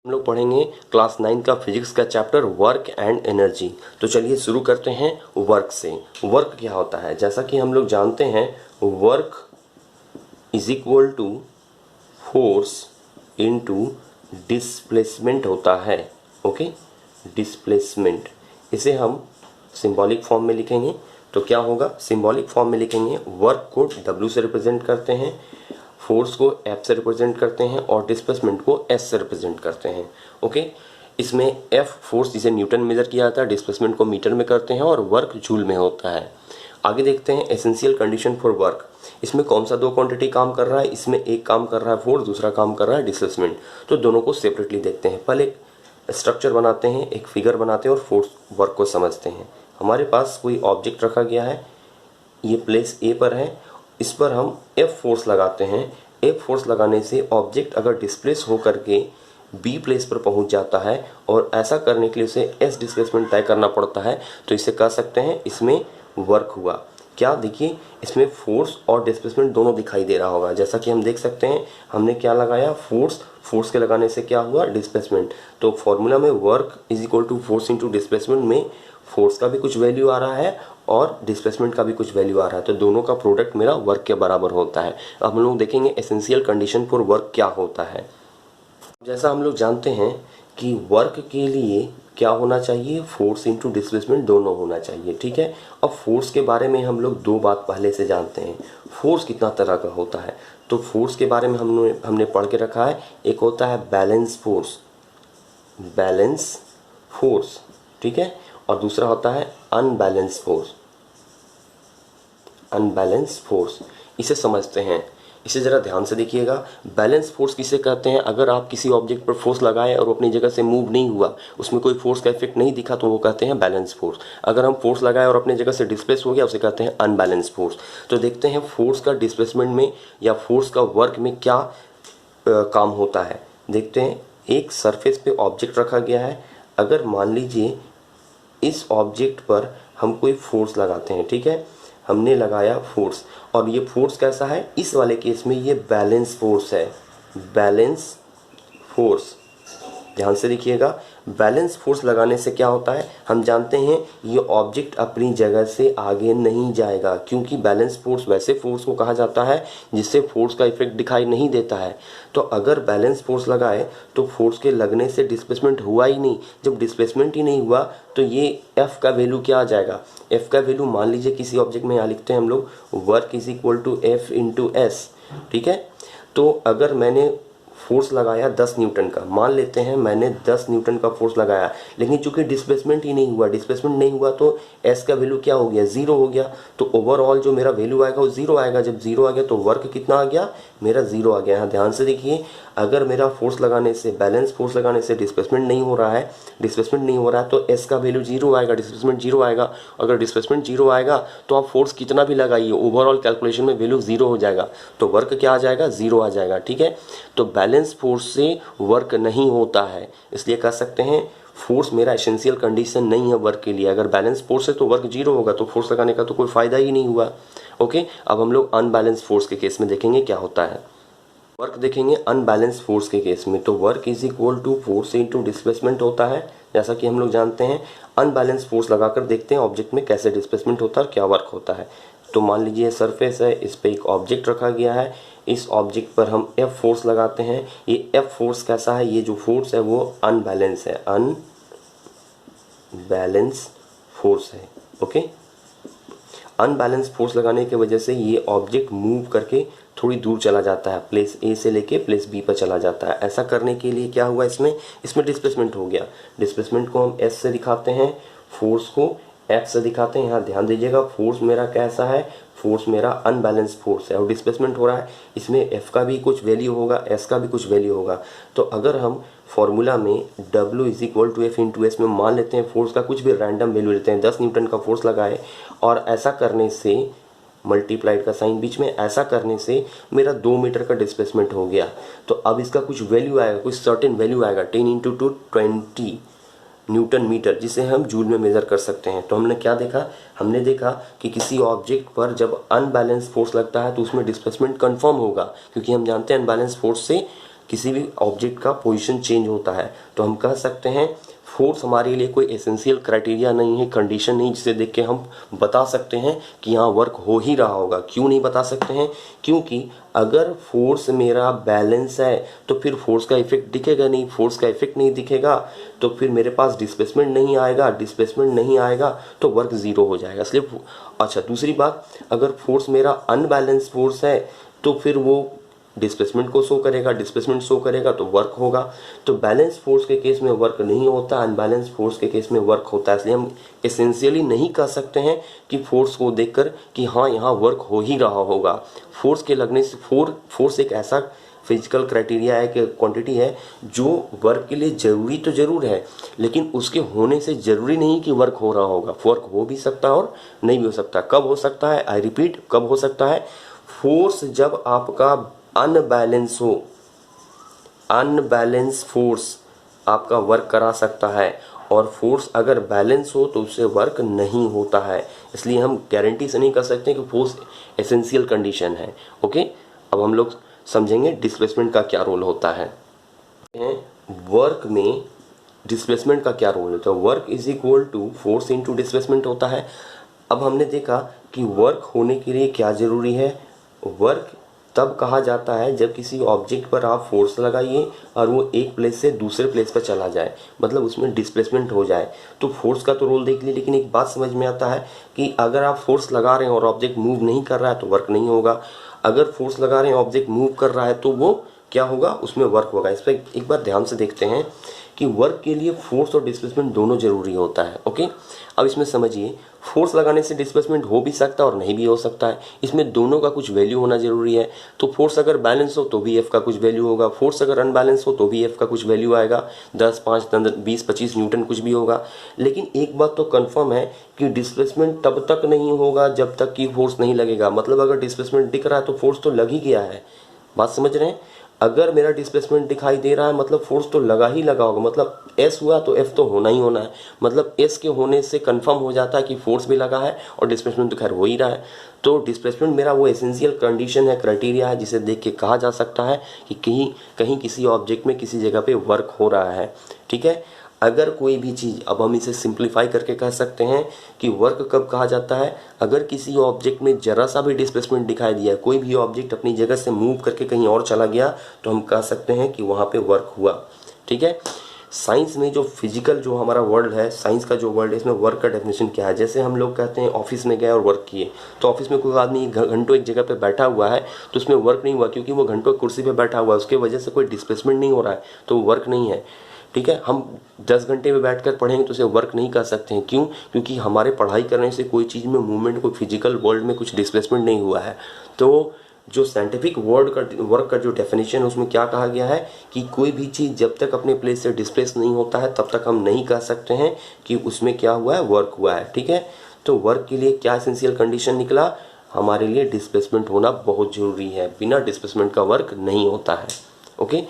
हम लोग पढ़ेंगे क्लास 9 का फिजिक्स का चैप्टर वर्क एंड एनर्जी। तो चलिए शुरू करते हैं वर्क से। वर्क क्या होता है? जैसा कि हम लोग जानते हैं work is equal to force into displacement होता है। ओके, डिस्प्लेसमेंट, इसे हम सिंबॉलिक फॉर्म में लिखेंगे। तो क्या होगा? सिंबॉलिक फॉर्म में लिखेंगे, वर्क को W से रिप्रेजेंट करते हैं, फोर्स को F से रिप्रेजेंट करते हैं और डिस्प्लेसमेंट को S से रिप्रेजेंट करते हैं। ओके, इसमें F फोर्स जिसे न्यूटन मेजर किया जाता है, डिस्प्लेसमेंट को मीटर में करते हैं और वर्क जूल में होता है। आगे देखते हैं एसेंशियल कंडीशन फॉर वर्क। इसमें कौन सा दो क्वांटिटी काम कर रहा है? इसमें एक काम कर रहा है फोर्स, दूसरा काम कर रहा है डिस्प्लेसमेंट। तो दोनों को सेपरेटली देखते हैं। पहले एक स्ट्रक्चर बनाते हैं, एक फिगर बनाते हैं और फोर्स वर्क को समझते हैं। हमारे पास कोई ऑब्जेक्ट रखा गया है, ये प्लेस ए पर है, इस पर हम F फोर्स लगाते हैं। F फोर्स लगाने से ऑब्जेक्ट अगर डिस्प्लेस होकर के B प्लेस पर पहुंच जाता है और ऐसा करने के लिए उसे S डिस्प्लेसमेंट तय करना पड़ता है, तो इसे कह सकते हैं इसमें वर्क हुआ। क्या देखिए, इसमें फोर्स और डिस्प्लेसमेंट दोनों दिखाई दे रहा होगा। जैसा कि हम देख सकते हैं, हमने क्या लगाया? फोर्स। फोर्स के लगाने से क्या हुआ? डिस्प्लेसमेंट। तो फॉर्मूला में work is equal to force into displacement में फोर्स का भी कुछ वैल्यू आ रहा है और डिस्प्लेसमेंट का भी कुछ वैल्यू आ रहा है, तो दोनों का प्रोडक्ट मेरा वर्क के बराबर होता है। अब हम लोग देखेंगे एसेंशियल कंडीशन फॉर वर्क क्या होता है। जैसा हम लोग जानते हैं कि वर्क के लिए क्या होना चाहिए? फोर्स इंटू डिस्प्लेसमेंट दोनों होना चाहिए। ठीक है, अब फोर्स के बारे में हम लोग दो बात पहले से जानते हैं। फोर्स कितना तरह का होता है? तो फोर्स के बारे में हमने पढ़ के रखा है। एक होता है बैलेंस फोर्स, बैलेंस फोर्स, ठीक है, और दूसरा होता है अनबैलेंस फोर्स, अनबैलेंस फोर्स। इसे समझते हैं, इसे ज़रा ध्यान से देखिएगा। बैलेंस फोर्स किसे कहते हैं? अगर आप किसी ऑब्जेक्ट पर फोर्स लगाए और वो अपनी जगह से मूव नहीं हुआ, उसमें कोई फोर्स का इफेक्ट नहीं दिखा, तो वो कहते हैं बैलेंस फोर्स। अगर हम फोर्स लगाए और अपनी जगह से डिस्प्लेस हो गया, उसे कहते हैं अनबैलेंस फोर्स। तो देखते हैं फोर्स का डिस्प्लेसमेंट में या फोर्स का वर्क में क्या काम होता है। देखते हैं, एक सरफेस पे ऑब्जेक्ट रखा गया है। अगर मान लीजिए इस ऑब्जेक्ट पर हम कोई फोर्स लगाते हैं, ठीक है, हमने लगाया फोर्स, और ये फोर्स कैसा है? इस वाले केस में ये बैलेंस फोर्स है, बैलेंस फोर्स। ध्यान से देखिएगा, बैलेंस फोर्स लगाने से क्या होता है? हम जानते हैं ये ऑब्जेक्ट अपनी जगह से आगे नहीं जाएगा, क्योंकि बैलेंस फोर्स वैसे फोर्स को कहा जाता है जिससे फोर्स का इफेक्ट दिखाई नहीं देता है। तो अगर बैलेंस फोर्स लगाए तो फोर्स के लगने से डिस्प्लेसमेंट हुआ ही नहीं। जब डिस्प्लेसमेंट ही नहीं हुआ तो ये F का वैल्यू क्या आ जाएगा? F का वैल्यू मान लीजिए किसी ऑब्जेक्ट में यहाँ लिखते हैं हम लोग, work is equal to F into S. ठीक है, तो अगर मैंने फोर्स लगाया 10 न्यूटन का, मान लेते हैं मैंने 10 न्यूटन का फोर्स लगाया, लेकिन चूंकि डिस्प्लेसमेंट ही नहीं हुआ, डिस्प्लेसमेंट नहीं हुआ तो एस का वैल्यू क्या हो गया? 0 हो गया। तो ओवरऑल जो मेरा वैल्यू आएगा वो 0 आएगा। जब 0 आ गया तो वर्क कितना आ गया? मेरा 0 आ गया। यहाँ ध्यान से देखिए, अगर मेरा फोर्स लगाने से, बैलेंस फोर्स लगाने से डिस्प्लेसमेंट नहीं हो रहा है, डिस्प्लेसमेंट नहीं हो रहा है, तो एस का वैल्यू 0 आएगा, डिस्प्लेसमेंट 0 आएगा। अगर डिस्प्लेसमेंट 0 आएगा तो आप फोर्स कितना भी लगाइए, ओवरऑल कैलकुलेशन में वैल्यू 0 हो जाएगा, तो वर्क क्या आ जाएगा? 0 आ जाएगा। ठीक है, तो बैलेंस फोर्स से वर्क नहीं होता है, इसलिए कह सकते हैं फोर्स मेरा एसेंशियल कंडीशन नहीं है वर्क के लिए। अगर बैलेंस फोर्स है तो वर्क 0 होगा, तो फोर्स लगाने का तो कोई फायदा ही नहीं हुआ। ओके, अब हम लोग अनबैलेंस फोर्स के केस में देखेंगे क्या होता है। वर्क देखेंगे अनबैलेंस फोर्स के केस में, तो work is equal to force into displacement होता है, जैसा कि हम लोग जानते हैं। अनबैलेंस फोर्स लगाकर देखते हैं ऑब्जेक्ट में कैसे डिस्प्लेसमेंट होता है और क्या वर्क होता है। तो मान लीजिए सरफेस है, इस पे एक ऑब्जेक्ट रखा गया है, इस ऑब्जेक्ट पर हम F फोर्स लगाते हैं। ये F फोर्स कैसा है? ये जो फोर्स है वो अनबैलेंस है, अनबैलेंस फोर्स है। ओके, अनबैलेंस फोर्स लगाने की वजह से ये ऑब्जेक्ट मूव करके थोड़ी दूर चला जाता है, प्लेस ए से लेके प्लेस बी पर चला जाता है। ऐसा करने के लिए क्या हुआ? इसमें डिस्प्लेसमेंट हो गया। डिस्प्लेसमेंट को हम S से दिखाते हैं, फोर्स को F से दिखाते हैं। यहाँ ध्यान दीजिएगा, फोर्स मेरा कैसा है? फोर्स मेरा अनबैलेंस फोर्स है और डिस्प्लेसमेंट हो रहा है। इसमें F का भी कुछ वैल्यू होगा, S का भी कुछ वैल्यू होगा। तो अगर हम फॉर्मूला में W is equal to F into S में मान लेते हैं फोर्स का कुछ भी रैंडम वैल्यू लेते हैं, 10 न्यूटन का फोर्स लगाए, और ऐसा करने से मल्टीप्लाइड का साइन बीच में, ऐसा करने से मेरा 2 मीटर का डिस्प्लेसमेंट हो गया। तो अब इसका कुछ वैल्यू आएगा, कुछ सर्टेन वैल्यू आएगा, 10 इंटू 2 20 न्यूटन मीटर, जिसे हम जूल में मेजर कर सकते हैं। तो हमने क्या देखा? हमने देखा कि किसी ऑब्जेक्ट पर जब अनबैलेंस फोर्स लगता है तो उसमें डिस्प्लेसमेंट कंफर्म होगा, क्योंकि हम जानते हैं अनबैलेंस फोर्स से किसी भी ऑब्जेक्ट का पोजीशन चेंज होता है, तो हम कह सकते हैं फोर्स हमारे लिए कोई एसेंशियल क्राइटेरिया नहीं है, कंडीशन नहीं जिसे देख के हम बता सकते हैं कि यहाँ वर्क हो ही रहा होगा। क्यों नहीं बता सकते हैं? क्योंकि अगर फोर्स मेरा बैलेंस है तो फिर फोर्स का इफेक्ट दिखेगा नहीं, फोर्स का इफेक्ट नहीं दिखेगा तो फिर मेरे पास डिस्प्लेसमेंट नहीं आएगा, डिस्प्लेसमेंट नहीं आएगा तो वर्क ज़ीरो हो जाएगा। इसलिए अच्छा, दूसरी बात, अगर फोर्स मेरा अनबैलेंस फोर्स है तो फिर वो डिस्प्लेसमेंट को शो करेगा, डिस्प्लेसमेंट शो करेगा तो वर्क होगा। तो बैलेंस फोर्स के केस में वर्क नहीं होता, अनबैलेंस फोर्स के केस में वर्क होता है। इसलिए हम एसेंशियली नहीं कह सकते हैं कि फोर्स को देखकर कि हाँ यहाँ वर्क हो ही रहा होगा। फोर्स के लगने से फोर्स एक ऐसा फिजिकल क्राइटेरिया है कि क्वांटिटी है जो वर्क के लिए ज़रूरी तो ज़रूर है, लेकिन उसके होने से ज़रूरी नहीं कि वर्क हो रहा होगा। वर्क हो भी सकता है और नहीं भी हो सकता। कब हो सकता है? आई रिपीट, कब हो सकता है? फोर्स जब आपका अनबैलेंस हो, अनबैलेंस फोर्स आपका वर्क करा सकता है, और फोर्स अगर बैलेंस हो तो उससे वर्क नहीं होता है। इसलिए हम गारंटी से नहीं कर सकते कि फोर्स एसेंशियल कंडीशन है। ओके, अब हम लोग समझेंगे डिस्प्लेसमेंट का क्या रोल होता है। वर्क में डिस्प्लेसमेंट का क्या रोल होता है? Work is equal to force into displacement होता है। अब हमने देखा कि वर्क होने के लिए क्या ज़रूरी है। वर्क तब कहा जाता है जब किसी ऑब्जेक्ट पर आप फोर्स लगाइए और वो एक प्लेस से दूसरे प्लेस पर चला जाए, मतलब उसमें डिस्प्लेसमेंट हो जाए। तो फोर्स का तो रोल देख लिया, लेकिन एक बात समझ में आता है कि अगर आप फोर्स लगा रहे हैं और ऑब्जेक्ट मूव नहीं कर रहा है तो वर्क नहीं होगा। अगर फोर्स लगा रहे हैं ऑब्जेक्ट मूव कर रहा है तो वो क्या होगा? उसमें वर्क होगा। इस पर एक बार ध्यान से देखते हैं कि वर्क के लिए फोर्स और डिस्प्लेसमेंट दोनों जरूरी होता है। ओके, अब इसमें समझिए, फोर्स लगाने से डिस्प्लेसमेंट हो भी सकता है और नहीं भी हो सकता है। इसमें दोनों का कुछ वैल्यू होना जरूरी है। तो फोर्स अगर बैलेंस हो तो भी एफ का कुछ वैल्यू होगा, फोर्स अगर अनबैलेंस हो तो भी एफ का कुछ वैल्यू आएगा, 10, 5, 20, 25 न्यूटन कुछ भी होगा। लेकिन एक बात तो कंफर्म है कि डिस्प्लेसमेंट तब तक नहीं होगा जब तक कि फोर्स नहीं लगेगा। मतलब अगर डिस्प्लेसमेंट दिख रहा है तो फोर्स तो लग ही गया है। बात समझ रहे हैं? अगर मेरा डिस्प्लेसमेंट दिखाई दे रहा है मतलब फोर्स तो लगा ही लगा होगा, मतलब एस हुआ तो एफ तो होना ही होना है। मतलब एस के होने से कंफर्म हो जाता है कि फोर्स भी लगा है और डिस्प्लेसमेंट तो खैर हो ही रहा है। तो डिस्प्लेसमेंट मेरा वो एसेंशियल कंडीशन है, क्राइटेरिया है, जिसे देख के कहा जा सकता है कि कहीं कहीं किसी ऑब्जेक्ट में किसी जगह पे वर्क हो रहा है। ठीक है, अगर कोई भी चीज़, अब हम इसे सिंप्लीफाई करके कह सकते हैं कि वर्क कब कहा जाता है? अगर किसी ऑब्जेक्ट में जरा सा भी डिस्प्लेसमेंट दिखाई दिया, कोई भी ऑब्जेक्ट अपनी जगह से मूव करके कहीं और चला गया, तो हम कह सकते हैं कि वहाँ पे वर्क हुआ। ठीक है, साइंस में जो फिजिकल जो हमारा वर्ल्ड है, साइंस का जो वर्ल्ड है, इसमें वर्क का डेफिनेशन क्या है? जैसे हम लोग कहते हैं ऑफिस में गए और वर्क किए, तो ऑफिस में कोई आदमी घंटों एक जगह पे बैठा हुआ है तो उसमें वर्क नहीं हुआ, क्योंकि वो घंटों कुर्सी पे बैठा हुआ है, उसके वजह से कोई डिस्प्लेसमेंट नहीं हो रहा है, तो वर्क नहीं है। ठीक है, हम 10 घंटे में बैठकर पढ़ेंगे तो उसे वर्क नहीं कर सकते हैं। क्यों? क्योंकि हमारे पढ़ाई करने से कोई चीज़ में मूवमेंट, कोई फिजिकल वर्ल्ड में कुछ डिस्प्लेसमेंट नहीं हुआ है। तो जो साइंटिफिक वर्क का जो डेफिनेशन है उसमें क्या कहा गया है कि कोई भी चीज़ जब तक अपने प्लेस से डिस्प्लेस नहीं होता है तब तक हम नहीं कह सकते हैं कि उसमें क्या हुआ है, वर्क हुआ है। ठीक है, तो वर्क के लिए क्या एसेंशियल कंडीशन निकला? हमारे लिए डिस्प्लेसमेंट होना बहुत ज़रूरी है, बिना डिस्प्लेसमेंट का वर्क नहीं होता है। ओके।